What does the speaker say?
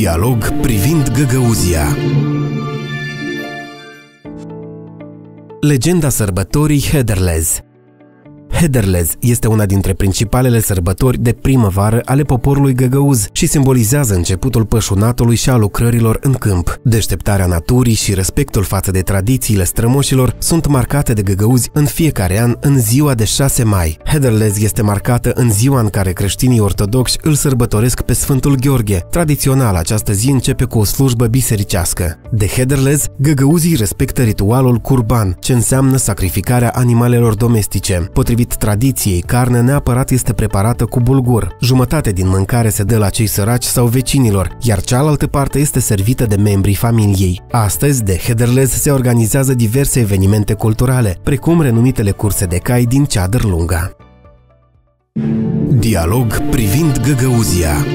Dialog privind Găgăuzia. Legenda sărbătorii Hederlez. Hederlez este una dintre principalele sărbători de primăvară ale poporului găgăuz și simbolizează începutul pășunatului și a lucrărilor în câmp. Deșteptarea naturii și respectul față de tradițiile strămoșilor sunt marcate de găgăuzi în fiecare an în ziua de 6 mai. Hederlez este marcată în ziua în care creștinii ortodoxi îl sărbătoresc pe Sfântul Gheorghe. Tradițional, această zi începe cu o slujbă bisericească. De Hederlez, găgăuzii respectă ritualul curban, ce înseamnă sacrificarea animalelor domestice. Potrivit tradiției, carnea neapărat este preparată cu bulgur. Jumătate din mâncare se dă la cei săraci sau vecinilor, iar cealaltă parte este servită de membrii familiei. Astăzi, de Hederlez se organizează diverse evenimente culturale, precum renumitele curse de cai din Ceadăr Lunga. Dialog privind Găgăuzia.